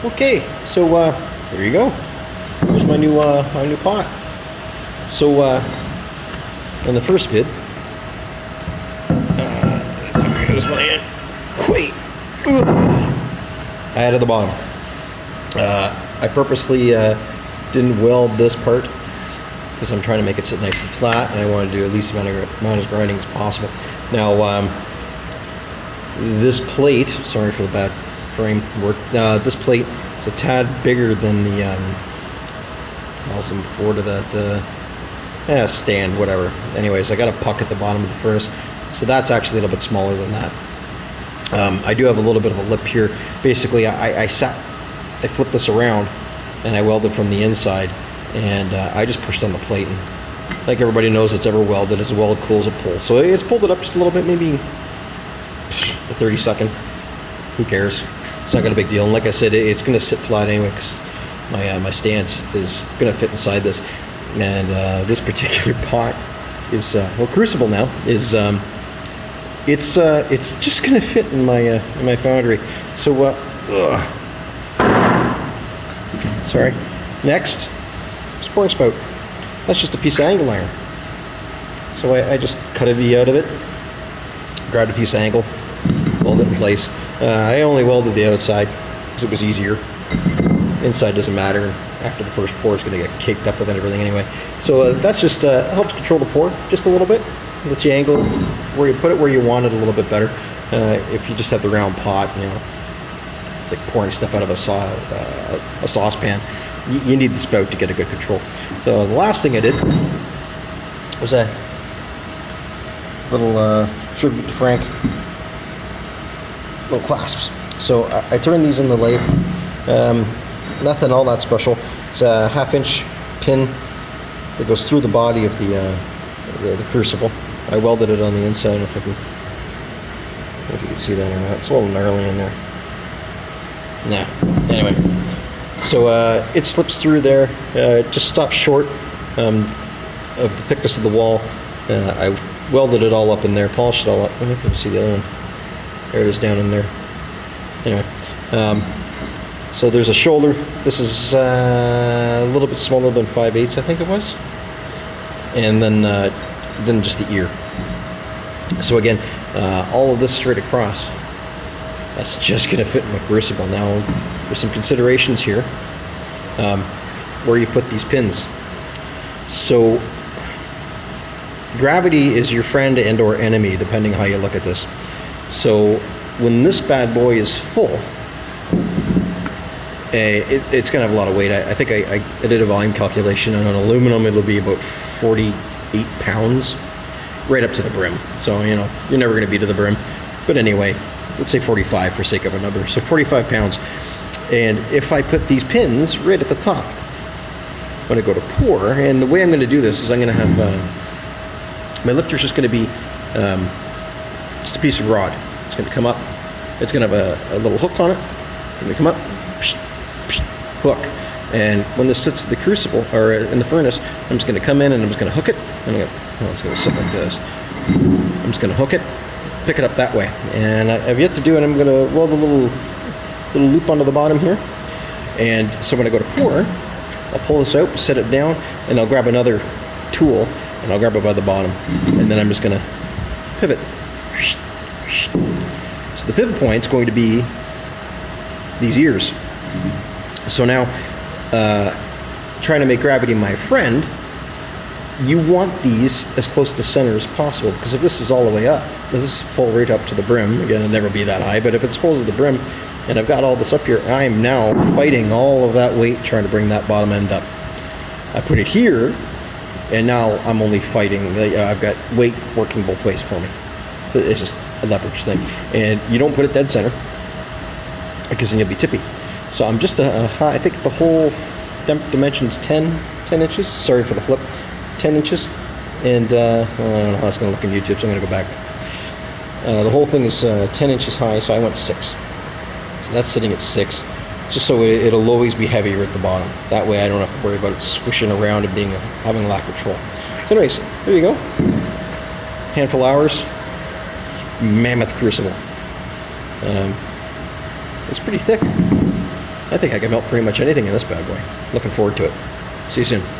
Okay, so there you go. Here's my new pot. So in the first vid, sorry, goes my hand. Wait, I added the bottom. I purposely didn't weld this part because I'm trying to make it sit nice and flat, and I want to do at least amount of grinding as possible. Now, this plate, sorry for the bad frame work, this plate is a tad bigger than the board of that stand, whatever. Anyways, I got a puck at the bottom of the furnace, so that's actually a little bit smaller than that. I do have a little bit of a lip here. Basically, I flipped this around and I welded from the inside, and I just pushed on the plate, and like everybody knows that's ever welded, as a weld cools a pull. So it's pulled it up just a little bit, maybe a 30-second. Who cares? It's not gonna be a big deal. And like I said, it's gonna sit flat anyway because my stance is gonna fit inside this. And this particular pot is well, crucible now is it's just gonna fit in my foundry. So sorry. Next, spring spout. That's just a piece of angle iron. So I just cut a V out of it, grabbed a piece of angle, welded it in place. I only welded the outside because it was easier. Inside doesn't matter. After the first pour, it's going to get caked up with everything anyway. So that's just helps control the pour just a little bit. Lets you angle where you put it where you want it a little bit better. If you just have the round pot, you know, it's like pouring stuff out of a saucepan. You need the spout to get a good control. So the last thing I did was a little tribute to Frank, little clasps. So I turned these in the lathe. Nothing all that special. It's a 1/2-inch pin that goes through the body of the crucible. I welded it on the inside. I don't know if you can see that or not. It's a little gnarly in there. Nah. Anyway, so it slips through there. It just stops short of the thickness of the wall. I welded it all up in there, polished it all up. Let me see the other one. There it is down in there. Anyway. So there's a shoulder. This is a little bit smaller than 5/8, I think it was. And then just the ear. So again, all of this straight across, that's just going to fit in the crucible. Now, there's some considerations here where you put these pins. So gravity is your friend and or enemy, depending how you look at this. So when this bad boy is full, it's going to have a lot of weight. I think I did a volume calculation, and on aluminum it'll be about 48 pounds right up to the brim. So, you know, you're never going to be to the brim. But anyway, let's say 45 for sake of a number. So 45 pounds. And if I put these pins right at the top, when I go to pour, and the way I'm going to do this is I'm going to have, my lifter's just going to be just a piece of rod. It's going to come up. It's going to have a little hook on it. It's going to come up. Hook, and when this sits in the crucible or in the furnace, I'm just going to come in and I'm just going to hook it, and it's going to sit like this. I'm just going to hook it, pick it up that way, and I've yet to do it. I'm going to weld a little loop onto the bottom here, and so when I go to pour, I'll pull this out, set it down, and I'll grab another tool and I'll grab it by the bottom, and then I'm just going to pivot. So the pivot point is going to be these ears. So now, trying to make gravity my friend, you want these as close to center as possible, because if this is all the way up, if this is full right up to the brim, again, it'll never be that high, but if it's full to the brim, and I've got all this up here, I'm now fighting all of that weight trying to bring that bottom end up. I put it here, and now I'm only fighting, I've got weight working both ways for me. So it's just a leverage thing. And you don't put it dead center, because then you'll be tippy. So I'm just I think the whole dimension's 10 inches. Sorry for the flip. 10 inches. And well, I don't know how that's going to look on YouTube, so I'm going to go back. The whole thing is 10 inches high, so I went 6. So that's sitting at 6, just so it'll always be heavier at the bottom. That way I don't have to worry about it swishing around and having lack of control. So anyways, there you go. Handful of hours. Mammoth crucible. It's pretty thick. I think I can melt pretty much anything in this bad boy. Looking forward to it. See you soon.